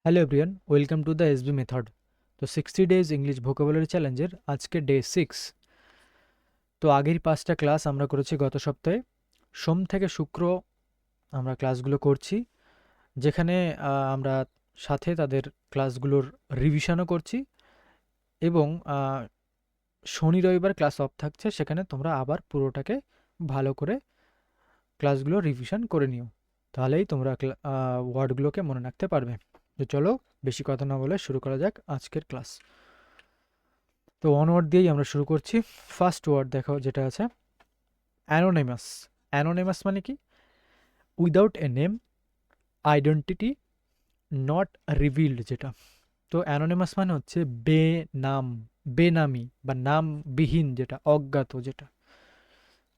Hello everyone, welcome to the SB method. তো 60 days English vocabulary চ্যালেঞ্জের আজকে day 6। তো আগের 5টা ক্লাস আমরা করেছি গত সপ্তাহে। সোম থেকে শুক্র আমরা ক্লাসগুলো করছি, যেখানে আমরা সাথে তাদের ক্লাসগুলোর রিভিশনও করছি এবং শনি রবিবার ক্লাস অফ থাকছে, সেখানে তোমরা আবার পুরোটাকে ভালো করে ক্লাসগুলো রিভিশন করে নিও, তাহলেই তোমরা ওয়ার্ডগুলোকে মনে রাখতে পারবে। তো চলো বেশি কথা না বলে শুরু করা যাক আজকের ক্লাস। তো ওয়ান ওয়ার্ড দিয়েই আমরা শুরু করছি। ফার্স্ট ওয়ার্ড দেখো যেটা আছে, অ্যানোনিমাস। অ্যানোনিমাস মানে কি? Without a name, identity, not revealed যেটা। তো অ্যানোনিমাস মানে হচ্ছে বেনাম, বেনামি বা নামবিহীন, যেটা অজ্ঞাত যেটা।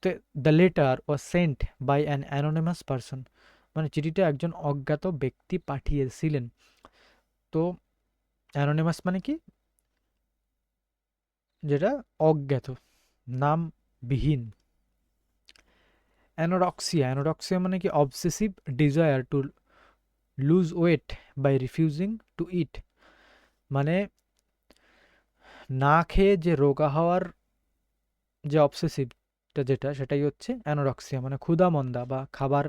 তো the letter was sent by an anonymous person, মানে চিঠিটা একজন অজ্ঞাত ব্যক্তি পাঠিয়েছিলেন। তো অ্যানোনিমাস মানে কি? যেটা অজ্ঞাত, নামবিহীন। অ্যানোরক্সিয়া, অ্যানোরক্সিয়া মানে কি? Obsessive desire to lose weight by refusing to eat, মানে না খেয়ে যে রোগা হওয়ার যে অবসেসিভটা যেটা, সেটাই হচ্ছে অ্যানোরক্সিয়া, মানে ক্ষুধামন্দা বা খাবার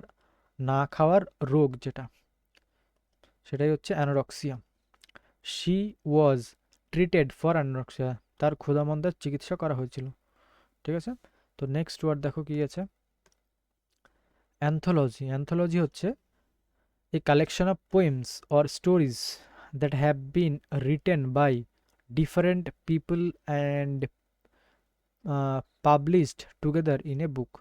না খাওয়ার রোগ যেটা, সেটাই হচ্ছে অ্যানোরক্সিয়া। শি ওয়াজ ট্রিটেড ফর অ্যানোরক্সিয়া, তার ক্ষুধামন্দার চিকিৎসা করা হয়েছিল। ঠিক আছে। তো নেক্সট ওয়ার্ড দেখো কি আছে, অ্যান্থোলজি। অ্যান্থোলজি হচ্ছে a collection of poems or stories that have been written by different people and published together in a book.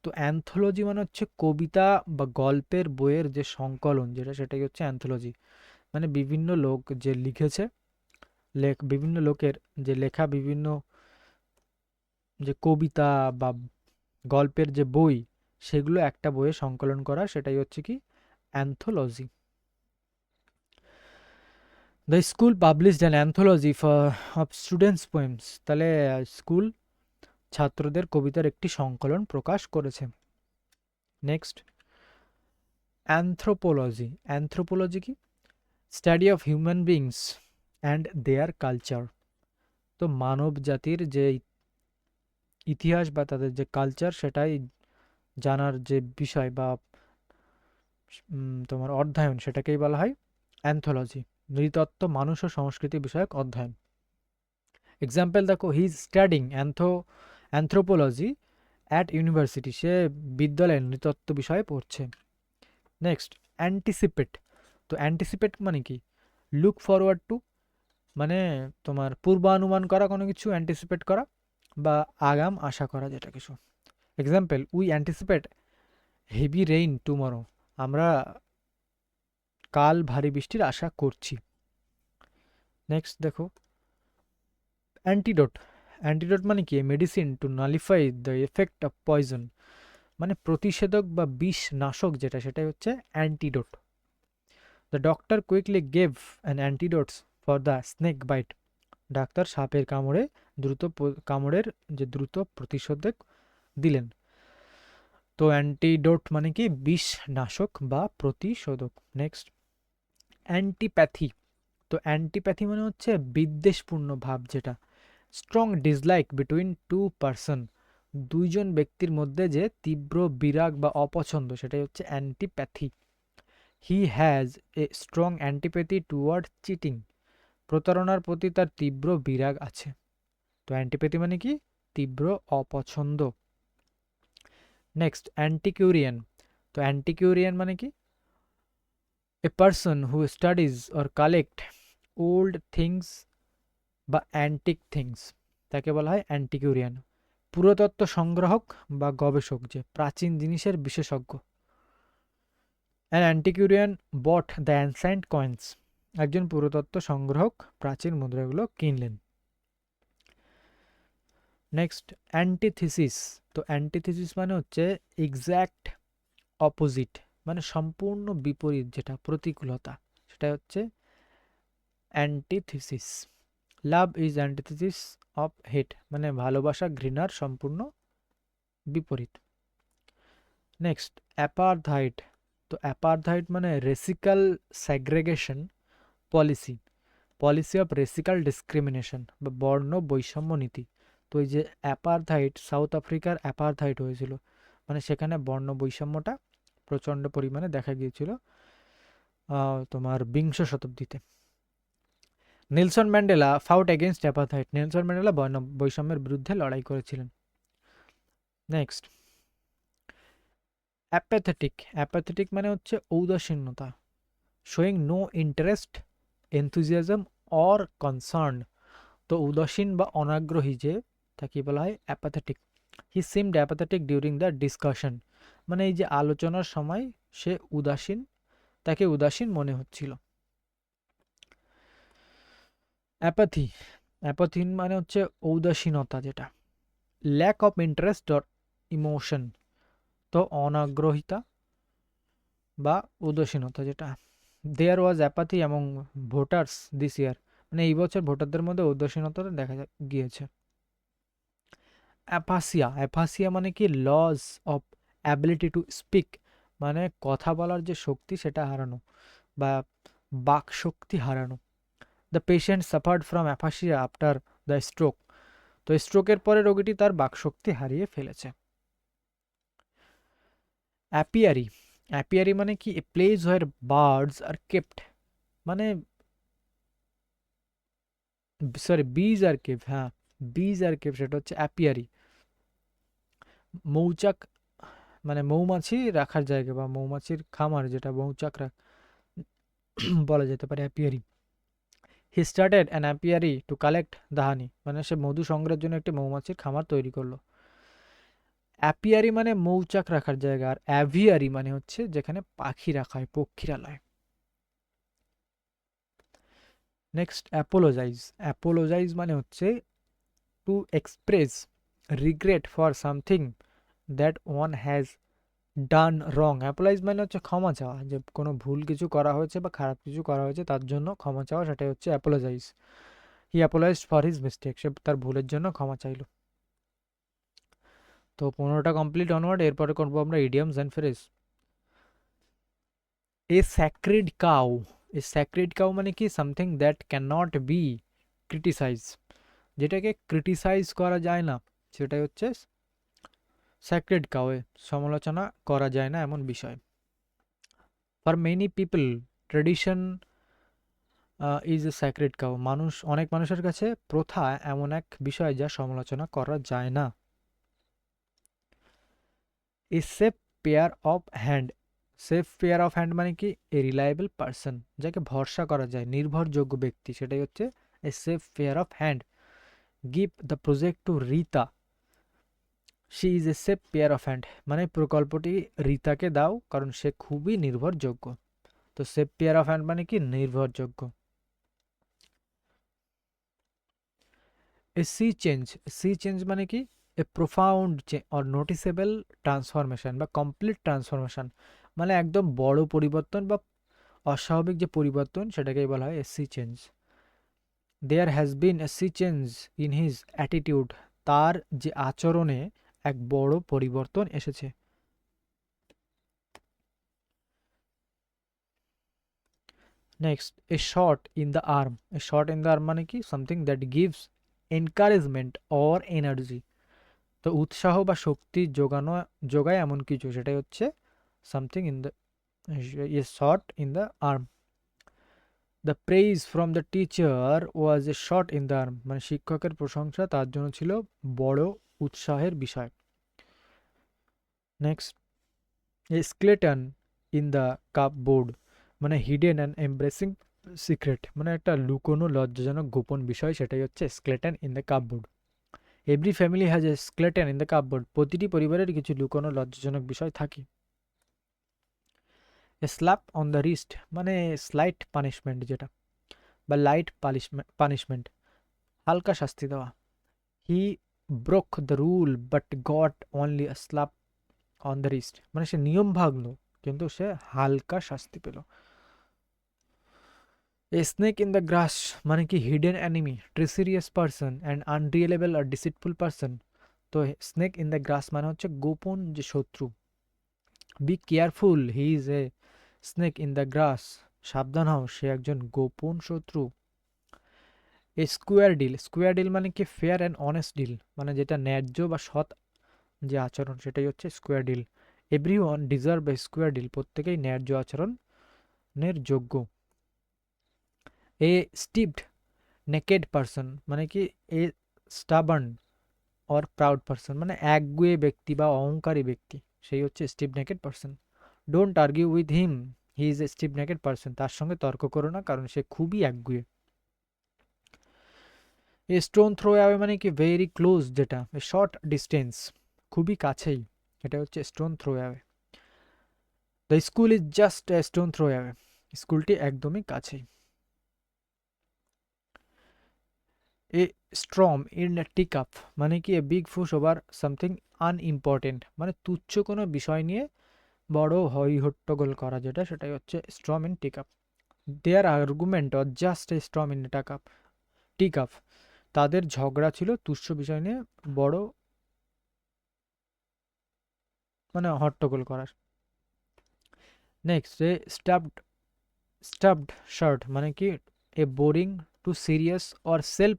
তো অ্যান্থোলজি মানে হচ্ছে কবিতা বা গল্পের বইয়ের যে সংকলন যেটা, সেটাই হচ্ছে অ্যান্থোলজি। মানে বিভিন্ন লোক যে লিখেছে, বিভিন্ন লোকের যে লেখা বিভিন্ন যে কবিতা বা গল্পের যে বই, সেগুলো একটা বইয়ে সংকলন করা, সেটাই হচ্ছে কি anthology. The school published an anthology of students poems, তাহলে স্কুল ছাত্রদের কবিতার একটি সংকলন প্রকাশ করেছে। Next, anthropology. অ্যানথ্রোপোলজি কি? Study of human beings and there culture. তো মানব জাতির যে ইতিহাস বা তাদের যে কালচার, সেটাই জানার যে বিষয় বা তোমার অধ্যয়ন, সেটাকেই বলা হয় অ্যানথোলজি। নৃতত্ত্ব, মানুষ ও সংস্কৃতি বিষয়ক অধ্যয়ন। এক্সাম্পল দেখো, he is studying anthropology at university, সে বিদ্যালয়ে নৃতত্ত্ব বিষয়ে পড়ছে। Next, anticipate. তো অ্যান্টিসিপেট মানে কি? লুক ফরওয়ার্ড টু, মানে তোমার পূর্বানুমান করা কোনো কিছু, অ্যান্টিসিপেট করা বা আগাম আশা করা যেটা কিছু। Example, we anticipate heavy rain tomorrow, আমরা কাল ভারী বৃষ্টির আশা করছি। নেক্সট দেখো, অ্যান্টিডোট। অ্যান্টিডোট মানে কি? Medicine to nullify the effect of poison, মানে প্রতিষেধক বা বিষ নাশক যেটা, সেটাই হচ্ছে antidote. The doctor quickly gave an antidotes for the snake bite, ডাক্তার সাপের কামড়ের যে দ্রুত প্রতিষেধক দিলেন। তো অ্যান্টিডোট মানে কি? বিষ নাশক বা প্রতিষেধক। Next, antipathy. তো অ্যান্টিপ্যাথি মানে হচ্ছে বিদ্বেষপূর্ণ ভাব যেটা, strong dislike between to person, দুইজন ব্যক্তির মধ্যে যে তীব্র বিরাগ বা অপছন্দ, সেটাই হচ্ছে antipathy. He has a strong antipathy toward cheating, প্রতারণার প্রতি তার তীব্র বিরাগ আছে। তো অ্যান্টিপ্যাথি মানে কি? তীব্র অপছন্দ। নেক্সট, অ্যান্টিকিউরিয়ান। তো অ্যান্টিকিউরিয়ান মানে কি? A person who studies or collect old things বা অ্যান্টিক থিংস, তাকে বলা হয় অ্যান্টিকিউরিয়ান। পুরাতত্ত্ব সংগ্রাহক বা গবেষক, যে প্রাচীন জিনিসের বিশেষজ্ঞ। An antiquarian bought the ancient coins, একজন পুরাতত্ত্ব সংগ্রাহক প্রাচীন মুদ্রাগুলো কিনলেন। Next, antithesis. তো অ্যান্টিথিসিস মানে হচ্ছে এক্স্যাক্ট অপোজিট, মানে সম্পূর্ণ বিপরীত, যেটা প্রতিকূলতা, সেটা হচ্ছে antithesis. Love is antithesis of hate, মানে ভালোবাসা ঘৃণার সম্পূর্ণ বিপরীত। Next, apartheid. তো অ্যাপারথাইট মানে racial segregation policy, policy of racial discrimination বা বর্ণ বৈষম্য নীতি। তো এই যে অ্যাপারথাইড, সাউথ আফ্রিকার অ্যাপারথাইড হয়েছিল, মানে সেখানে বর্ণ বৈষম্যটা প্রচণ্ড পরিমাণে দেখা গিয়েছিল তোমার বিংশ শতাব্দীতে। Nelson Mandela fought against apartheid, Nelson Mandela বর্ণ বৈষম্যের বিরুদ্ধে লড়াই করেছিলেন। নেক্সট, অ্যাপ্যাথেটিক, অ্যাপ্যাথেটিক মানে হচ্ছে ঔদাসীন্যতা, showing no interest, enthusiasm or concern. তো উদাসীন বা অনাগ্রহী যে, তাকে বলা হয় apathetic. He seemed apathetic during the discussion, মানে এই যে আলোচনার সময় সে উদাসীন, তাকে উদাসীন মনে হচ্ছিল। অ্যাপাথি, অ্যাপাথিন মানে হচ্ছে ঔদাসীনতা যেটা, lack of interest or emotion. তো অনাগ্রহিতা বা উদাসীনতা যেটা। There was apathy among voters this year, মানে এই বছর ভোটারদের মধ্যে উদাসীনতা দেখা গিয়েছে। অ্যাপাসিয়া, অ্যাপাসিয়া মানে কি loss of ability to speak, মানে কথা বলার যে শক্তি সেটা হারানো বা বাক শক্তি হারানো। The patient suffered from aphasia after the stroke, তো স্ট্রোকের পরে রোগীটি তার বাকশক্তি হারিয়ে ফেলেছে। অ্যাপিয়ারি, অ্যাপিয়ারি মানে কি a place where birds are kept, মানে সরি বিজ আর কেপ, হ্যাঁ বিজ আর কেপ, সেটা হচ্ছে অ্যাপিয়ারি। মৌচাক মানে মৌমাছি রাখার জায়গা বা মৌমাছির খামার, যেটা মৌচাক বলা যেতে পারে apiary. He started an apiary to collect the honey, মানে সে মধু সংগ্রহের জন্য একটি মৌমাছির খামার তৈরি করলো। অ্যাপিয়ারি মানে মৌচাক রাখার জায়গা, আর অ্যাভিয়ারি মানে হচ্ছে যেখানে পাখি রাখা হয়, পক্ষীরালয়। নেক্সট, অ্যাপোলোজাইজ, অ্যাপোলোজাইজ মানে হচ্ছে to express regret for something that one has done wrong. Apologise মানে হচ্ছে ক্ষমা চাওয়া, যে কোনো ভুল কিছু করা হয়েছে বা খারাপ কিছু করা হয়েছে তার জন্য ক্ষমা চাওয়া, সেটাই হচ্ছে apologize. He apologized for his mistake, সে তার ভুলের জন্য ক্ষমা চাইল। তো 15টা কমপ্লিট অনওয়ার্ড, এরপরে করবো আমরা idioms and phrase. A sacred cow, a sacred cow মানে কি something that can not be criticise, যেটাকে ক্রিটিসাইজ করা যায় না সেটাই হচ্ছে স্যাক্রেড কাউ, সমালোচনা করা যায় না এমন বিষয়। For many people tradition is a sacred cow, অনেক মানুষের কাছে প্রথা এমন এক বিষয় যা সমালোচনা করা যায় না। এ safe pair of hand, safe pair of hand মানে কি এ রিলায়েবল পারসন, যাকে ভরসা করা যায়, নির্ভরযোগ্য ব্যক্তি, সেটাই হচ্ছে a safe pair of hand. Give the project to Rita, she is a safe pair of hand, মানে প্রকল্পটি রিতাকে দাও কারণ সে খুবই নির্ভরযোগ্য। তো সেফ পেয়ার অফ হ্যান্ড মানে কি নির্ভরযোগ্য। A sea change, sea change মানে কি a profound or noticeable transformation বা কমপ্লিট ট্রান্সফরমেশন, মানে একদম বড় পরিবর্তন বা অস্বাভাবিক যে পরিবর্তন সেটাকেই বলা হয় a sea change. There has been a sea change in his attitude, তার যে আচরণে এক বড় পরিবর্তন এসেছে। Next, a shot in the arm, a shot in the arm মানে কি something that gives encouragement or energy, তো উৎসাহ বা শক্তি যোগায় এমন কিছু, সেটাই হচ্ছে something in the shot in the arm. The praise from the teacher was a shot in the arm, মানে শিক্ষকের প্রশংসা তার জন্য ছিল বড় উৎসাহের বিষয়। Next, A skeleton in the cup board, মানে হিডেন অ্যান্ড এমব্রেসিং সিক্রেট, মানে একটা লুকোনো লজ্জাজনক গোপন বিষয়, সেটাই হচ্ছে skeleton in the cup board. Every family has a skeleton in the cup board, প্রতিটি পরিবারের কিছু লুকোনো লজ্জাজনক বিষয় থাকে। এ স্ল্যাপ অন দ্য রিস্ট মানে স্লাইট পানিশমেন্ট যেটা, বা লাইট পানিশমেন্ট, হালকা শাস্তি দেওয়া। হি broke the rule but goat only a slap on the wrist, মানে সে নিয়ম ভাঙলো কিন্তু সে হালকা শাস্তি পেল। A snake in the grass মানে কি hidden enemy, treacherous person and unreliable আর ডিসিটফুল পারসন। তো স্নেক ইন দ্য গ্রাস মানে হচ্ছে গোপন যে শত্রু। Be careful he is a snake in the grass, সাবধান হও, সে একজন গোপন শত্রু। A square deal, square deal মানে কি ফেয়ার অ্যান্ড অনেস্ট ডিল, মানে যেটা ন্যায্য বা সৎ যে আচরণ সেটাই হচ্ছে square deal. Everyone deserve a square deal, প্রত্যেকেই ন্যায্য আচরণের যোগ্য। এ স্টিপড নেকেড পারসন মানে কি a stubborn or proud person, মানে একগুঁয়ে ব্যক্তি বা অহংকারী ব্যক্তি, সেই হচ্ছে stiff necked person. Don't argue with him, he is a stiff necked person, তার সঙ্গে তর্ক করো না কারণ সে খুবই একগুঁয়ে। এ স্টোন থ্রো অ্যাওয়ে মানে কি ভেরি ক্লোজ, যেটা শর্ট ডিস্টেন্স, খুবই কাছেই, এটা হচ্ছে stone throw away. The school is just a stone throw away, স্কুলটি একদমই কাছেই। A storm in a teacup মানে কি a big fuss over something unimportant, মানে তুচ্ছ কোনো বিষয় নিয়ে বড় হই হট্টগোল করা, যেটা সেটাই হচ্ছে storm in teacup. Their argument or just a storm in teacup, তাদের ঝগড়া ছিল তুচ্ছ বিষয় নিয়ে বড় মানে হট্টগোল করার। নেক্সট এ স্টাফড শার্ট মানে কি a boring too serious or self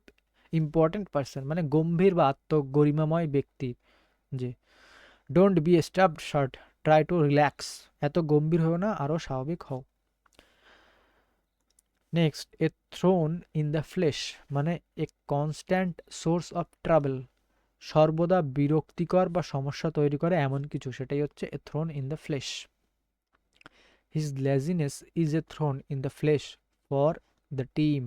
important person, মানে গম্ভীর বা আত্মগরিমাময় ব্যক্তি যে। Don't be a stuffed shirt, try to relax, এত গম্ভীর হও না, আরও স্বাভাবিক হও। Next a thorn in the flesh মানে a constant source of trouble, সর্বদা বিরক্তিকর বা সমস্যা তৈরি করে এমন কিছু, সেটাই হচ্ছে a thorn in the flesh. His laziness is a thorn in the flesh for the team,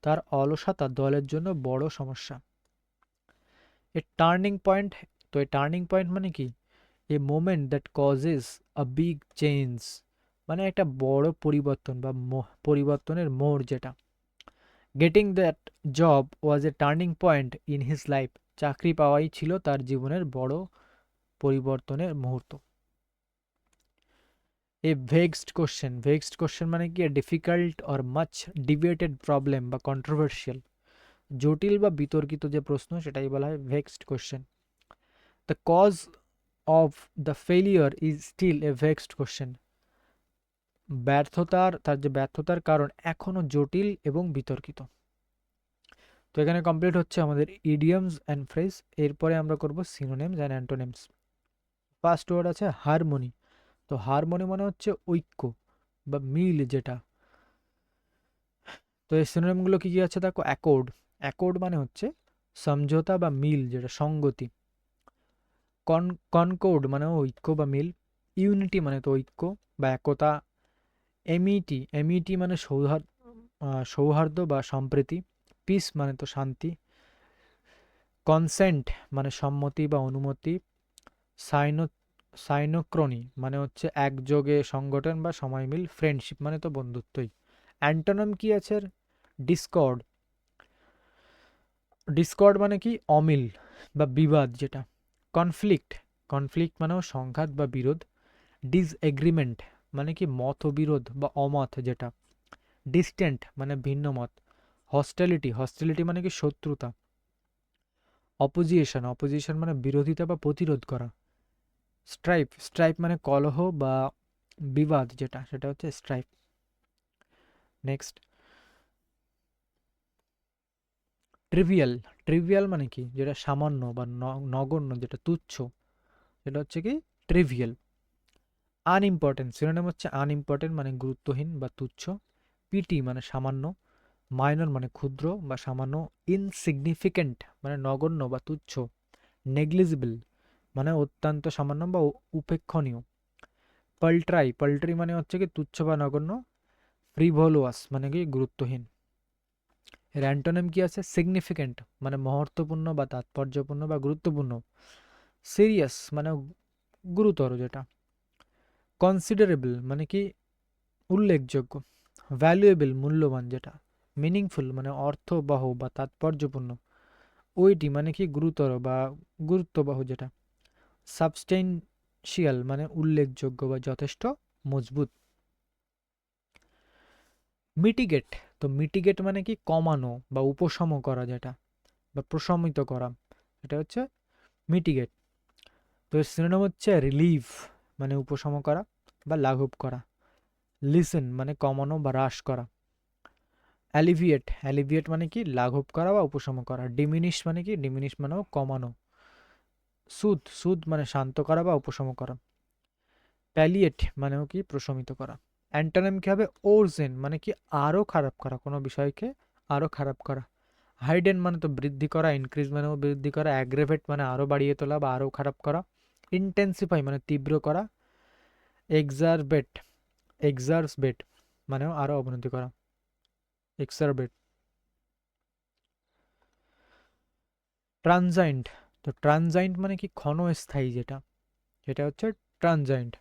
তার অলসতা দলের জন্য বড় সমস্যা। এ টার্নিং পয়েন্ট, তো এ টার্নিং পয়েন্ট মানে কি a moment that causes a big change, মানে একটা বড় পরিবর্তন বা পরিবর্তনের মোড় যেটা। Getting that job was A turning point in his life, চাকরি পাওয়াই ছিল তার জীবনের বড় পরিবর্তনের মুহূর্ত। এ ভেক্সড কোশ্চেন মানে কি a difficult or much debated problem বা কন্ট্রোভার্সিয়াল, জটিল বা বিতর্কিত যে প্রশ্ন সেটাই বলা হয় vexed question. The cause of the failure is still a vexed question, তার যে ব্যর্থতার কারণ এখনো জটিল এবং বিতর্কিত। তো এখানে কমপ্লিট হচ্ছে আমাদের ইডিয়মস অ্যান্ড ফ্রেজ। এরপরে আমরা করব synonyms and antonyms. First word আছে হারমোনি, তো হারমোনি মানে হচ্ছে ঐক্য বা মিল যেটা। তো এই সিনোনিমগুলো কি কি আছে দেখো, অ্যাকর্ড, অ্যাকর্ড মানে হচ্ছে সমঝোতা বা মিল যেটা সঙ্গতি। কনকর্ড মানে ঐক্য বা মিল। ইউনিটি মানে তো ঐক্য বা একতা। এমিটি মানে সৌহার্দ্য বা সম্প্রীতি। পিস মানে তো শান্তি। কনসেন্ট মানে সম্মতি বা অনুমতি। সাইনো সাইনোক্রনি মানে হচ্ছে একযোগে সংগঠন বা সময় মিল। ফ্রেন্ডশিপ মানে তো বন্ধুত্বই। অ্যান্টোনিম কি আছে, ডিসকর্ড, ডিসকর্ড মানে কি অমিল বা বিবাদ যেটা। কনফ্লিক্ট, কনফ্লিক্ট মানেও সংঘাত বা বিরোধ। ডিসএগ্রিমেন্ট মানে কি মতবিরোধ বা অমত যেটা। ডিস্টেন্ট মানে ভিন্ন মত। হস্টিলিটি, হস্টিলিটি মানে কি শত্রুতা। অপোজিশন, অপোজিশন মানে বিরোধিতা বা প্রতিরোধ করা। স্ট্রাইপ, স্ট্রাইপ মানে কলহ বা বিবাদ যেটা, সেটা হচ্ছে স্ট্রাইপ। নেক্সট ট্রিভিয়াল, ট্রিভিয়াল মানে কি যেটা সামান্য বা নগণ্য, যেটা তুচ্ছ, সেটা হচ্ছে কি ট্রিভিয়াল। আনইম্পর্টেন্ট, সিনোনিম হচ্ছে আনইম্পর্টেন্ট মানে গুরুত্বহীন বা তুচ্ছ। পিটি মানে সামান্য। মাইনর মানে ক্ষুদ্র বা সামান্য। ইনসিগনিফিকেন্ট মানে নগণ্য বা তুচ্ছ। নেগলিজিবল মানে অত্যন্ত সামান্য বা উপেক্ষণীয়। পাল্ট্রাই, পাল্ট্রি মানে হচ্ছে কি তুচ্ছ বা নগণ্য। ফ্রিভোলুয়াস মানে কি গুরুত্বহীন। এর অ্যান্টোনিম কি আছে, সিগনিফিকেন্ট মানে মহত্বপূর্ণ বা তাৎপর্যপূর্ণ বা গুরুত্বপূর্ণ। সিরিয়াস মানে গুরুতর যেটা। কনসিডারেবল মানে কি উল্লেখযোগ্য। ভ্যালুয়েবল মূল্যবান যেটা। মিনিংফুল মানে অর্থবহ বা তাৎপর্যপূর্ণ। ওইটি মানে কি গুরুতর বা গুরুত্ববহ যেটা। সাবস্টেনশিয়াল মানে উল্লেখযোগ্য বা যথেষ্ট মজবুত। মিটিগেট, তো মিটিগেট মানে কি কমানো বা উপশম করা যেটা, বা প্রশমিত করা, এটা হচ্ছে মিটিগেট। তো সিনোনিম হচ্ছে রিলিভ মানে উপশম করা বা লাঘব করা। লিসেন মানে কমানো বা হ্রাস করা। অ্যালিভিয়েট, অ্যালিভিয়েট মানে কি লাঘব করা বা উপশম করা। ডিমিনিশ মানে কি, ডিমিনিশ মানেও কমানো। সুদ, সুদ মানে শান্ত করা বা উপশম করা। প্যালিয়েট মানেও কি প্রশমিত করা। অ্যান্টোনিম কি হবে? ওরজেন মানে কি আরো খারাপ করা, কোনো বিষয়কে আরো খারাপ করা। হাইডেন মানে তো বৃদ্ধি করা, ইনক্রিজ মানেও বৃদ্ধি করা। অ্যাগ্রেভেট মানে আরো বাড়িয়ে তোলা বা আরো খারাপ করা। ইন্টেন্সিফাই মানে তীব্র করা। এক্সারবেট, এক্সারবেট মানেও আরো অবনতি করা। এক্সারবেট। ট্রানজাইন্ট, তো ট্রানজাইন্ট মানে কি ক্ষণস্থায়ী, যেটা যেটা হচ্ছে ট্রানজাইন্ট।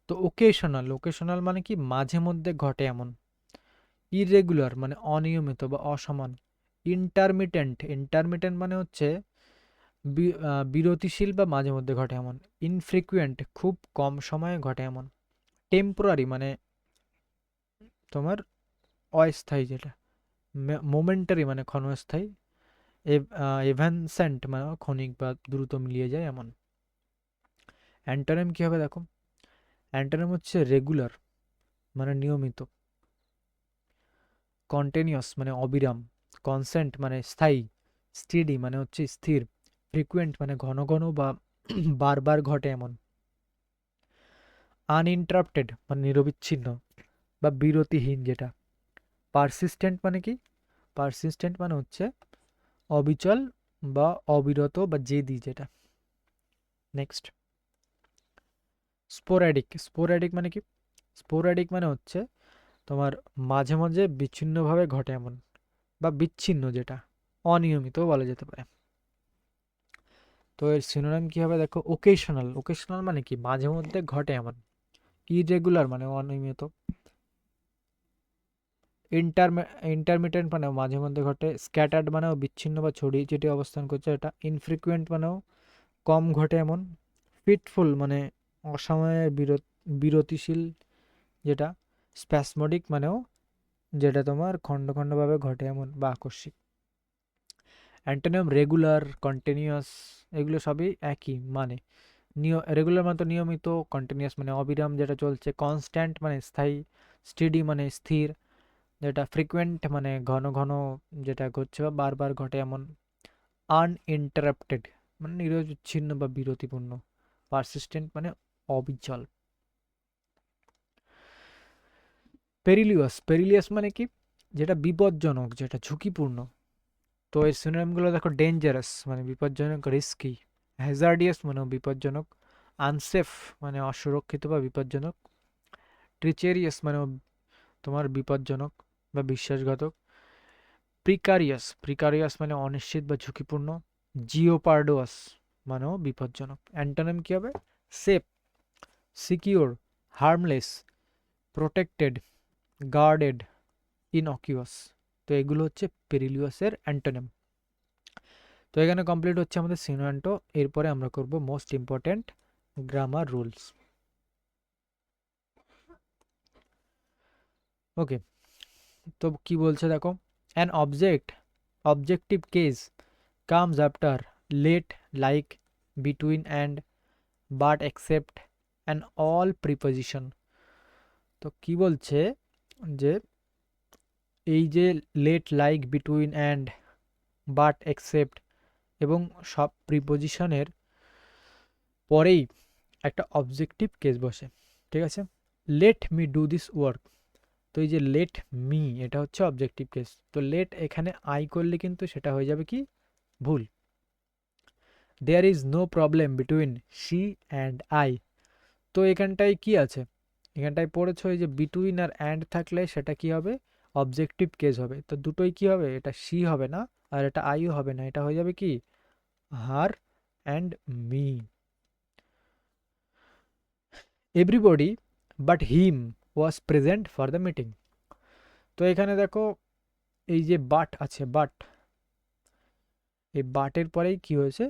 তো ওকেশনাল, ওকেশনাল মানে কি মাঝে মধ্যে ঘটে এমন। ইররেগুলার মানে অনিয়মিত বা অসমান। ইন্টারমিটেন্ট, ইন্টারমিটেন্ট মানে হচ্ছে বিরতিশীল বা মাঝে মধ্যে ঘটে এমন। ইনফ্রিকুয়েন্ট খুব কম সময়ে ঘটে এমন। টেম্পোরারি মানে তোমার অস্থায়ী যেটা। মোমেন্টারি মানে ক্ষণস্থায়ী। এভানসেন্ট মানে ক্ষণিক বা দ্রুত মিলিয়ে যায় এমন। অ্যান্টোনিম কি হবে দেখো? অ্যান্টোনিম হচ্ছে রেগুলার মানে নিয়মিত। কন্টিনিউয়াস মানে অবিরাম। কনস্ট্যান্ট মানে স্থায়ী। স্টেডি মানে হচ্ছে স্থির। ফ্রিকুয়েন্ট মানে ঘন ঘন বা বারবার ঘটে এমন। আনইন্টারাপ্টেড মানে নিরবিচ্ছিন্ন বা বিরতিহীন যেটা। পারসিস্টেন্ট মানে কি? পারসিস্টেন্ট মানে হচ্ছে অবিচল বা অবিরত বা জেদি যেটা। নেক্সট, স্পোরাডিক, স্পোরাডিক মানে কি? স্পোরাডিক মানে হচ্ছে তোমার মাঝে মাঝে বিচ্ছিন্নভাবে ঘটে এমন বা বিচ্ছিন্ন যেটা, অনিয়মিতও বলা যেতে পারে। তো এর সিনোনিম কি হবে দেখো? ওকেশনাল, ওকেশনাল মানে কি মাঝে মধ্যে ঘটে এমন। ইরেগুলার মানে অনিয়মিত। ইন্টারমিটেন্ট মানেও মাঝে মধ্যে ঘটে। স্ক্যাটার্ড মানেও বিচ্ছিন্ন বা ছড়িয়ে ছিটিয়ে অবস্থান করছে এটা। ইনফ্রিকুয়েন্ট মানেও কম ঘটে এমন। ফিটফুল মানে অসময়ে বিরতিশীল যেটা। স্প্যাসমোডিক মানেও যেটা তোমার খণ্ড খণ্ডভাবে ঘটে এমন বা আকস্মিক। অ্যান্টোনিম রেগুলার, কন্টিনিউয়াস, এগুলো সবই একই মানে। রেগুলার মানে তো নিয়মিত, কন্টিনিউয়াস মানে অবিরাম যেটা চলছে, কনস্ট্যান্ট মানে স্থায়ী, স্টেডি মানে স্থির যেটা, ফ্রিকুয়েন্ট মানে ঘন ঘন যেটা ঘটছে বা বারবার ঘটে এমন। আনইন্টারাপ্টেড মানে নিরবিচ্ছিন্ন বা বিরতিপূর্ণ। পারসিস্টেন্ট মানে অবিচল। পেরিলিয়াস, পেরিলিয়াস মানে কি? যেটা বিপজ্জনক, যেটা ঝুঁকিপূর্ণ। তো এর সিনোনিমগুলো দেখো, ডেঞ্জারাস মানে বিপজ্জনক, রিস্কি। হ্যাজার্ডিয়াস মানে বিপজ্জনক। আনসেফ মানে অসুরক্ষিত বা বিপজ্জনক। ট্রিচেরিয়াস মানে তোমার বিপজ্জনক বা বিশ্বাসঘাতক। প্রিকারিয়াস, প্রিকারিয়াস মানে অনিশ্চিত বা ঝুঁকিপূর্ণ। জিওপার্ডোয়াস মানেও বিপজ্জনক। অ্যান্টোনিম কি হবে? Safe, secure, harmless, protected, guarded, innocuous. তো এগুলো হচ্ছে পেরিলিয়াসের অ্যান্টোনিম। তো এখানে কমপ্লিট হচ্ছে আমাদের সিনোঅ্যান্টো। এরপরে আমরা করব most important grammar rules. Okay, তো কি বলছে দেখো? An objective case comes after let, like, between and, but, except and all preposition. তো কি বলছে যে এই যে let, like, between and, but, except এবং সব প্রিপোজিশনের পরেই একটা অবজেক্টিভ কেস বসে, ঠিক আছে? Let me do this work, তো এই যে লেট মি এটা হচ্ছে অবজেক্টিভ কেস। তো লেট এখানে আই করলে কিন্তু সেটা হয়ে যাবে কি ভুল। There is no problem between she and I, তো এখানটায় কি আছে? এখানটায় পড়েছো এই যে বিটুইন আর অ্যান্ড থাকলে সেটা কি হবে? অবজেক্টিভ কেস হবে। তো দুটোই কি হবে? এটা শি হবে না আর এটা আইও হবে না, এটা হয়ে যাবে কি her and me. Everybody but him was present for the meeting. তো এখানে দেখো এই যে বাট আছে, বাট, এই বাটের পরেই কি হয়েছে?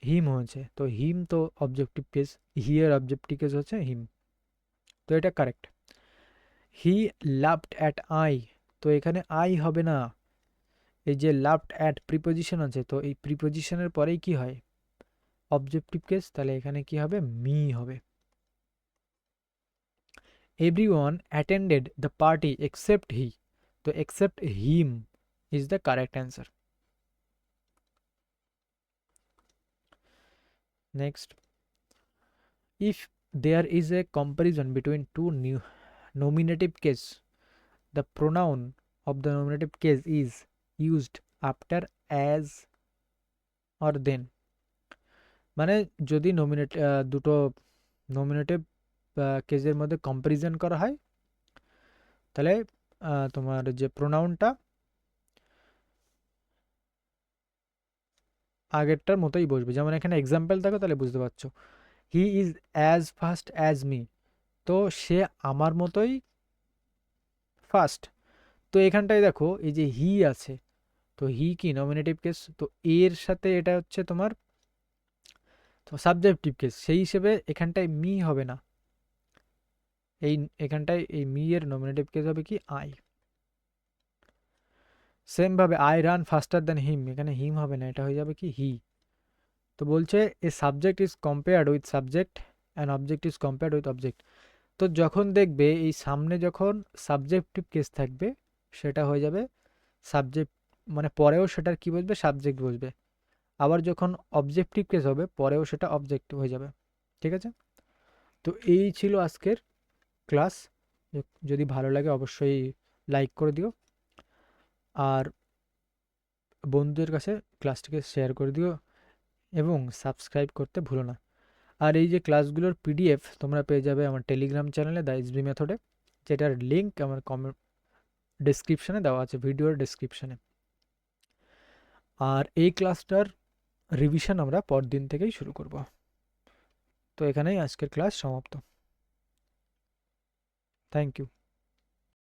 হিম হয়েছে। তো হিম তো objective case, here objective case হচ্ছে হিম, তো এটা correct. He loved at I, তো এখানে আই হবে না, এই যে লাভড অ্যাট প্রিপোজিশন আছে, তো এই প্রিপোজিশনের পরেই কি হয়? অবজেক্টিভ কেস, তাহলে এখানে কি হবে? মি হবে। everyone attended the party except he, তো except him is the correct answer. Next, if there is a comparison between two new nominative case, the pronoun of the nominative case is used after as or then, মানে যদি দুটো nominative কেসের মধ্যে comparison করা হয় তাহলে তোমার যে প্রোনাউনটা আগেরটার মতোই বসবে। যেমন এখানে এক্সাম্পল দেখো তাহলে বুঝতে পারছো, he is as fast as me, তো সে আমার মতোই ফাস্ট। তো এখানটায় দেখো এই যে হি আছে, তো হি কি নমিনেটিভ কেস, তো এর সাথে এটা হচ্ছে তোমার সাবজেক্টিভ কেস, সেই হিসেবে এখানটায় মি হবে না, এখানটায় এই মি এর নমিনেটিভ কেস হবে কি আই। সেম ভাবে আই রান ফাস্টার দ্যান হিম, এখানে হিম হবে না, এটা হয়ে যাবে কি হি। তো বলছে a subject is compared with subject and object is compared with object. তো যখন দেখবে এই সামনে যখন সাবজেক্টিভ কেস থাকবে সেটা হয়ে যাবে সাবজেক্ট, মানে পরেও সেটার কি বসবে সাবজেক্ট বসবে। আবার যখন অবজেক্টিভ কেস হবে পরেও সেটা অবজেক্ট হয়ে যাবে। ঠিক আছে, তো এই ছিল আজকের ক্লাস। যদি ভালো লাগে অবশ্যই লাইক করে দিও, আর বন্ধুদের কাছে ক্লাসটিকে শেয়ার করে দিও এবং সাবস্ক্রাইব করতে ভুলো না। আর এই যে ক্লাসগুলোর পিডিএফ তোমরা পেয়ে যাবে আমার টেলিগ্রাম চ্যানেলে দ্য এসবি মেথডে, যেটার লিঙ্ক আমার কমেন্ট ডেসক্রিপশানে দেওয়া আছে, ভিডিওর ডেসক্রিপশানে। আর এই ক্লাসটার রিভিশন আমরা পরদিন থেকেই শুরু করব। তো এখানেই আজকের ক্লাস সমাপ্ত। Thank you.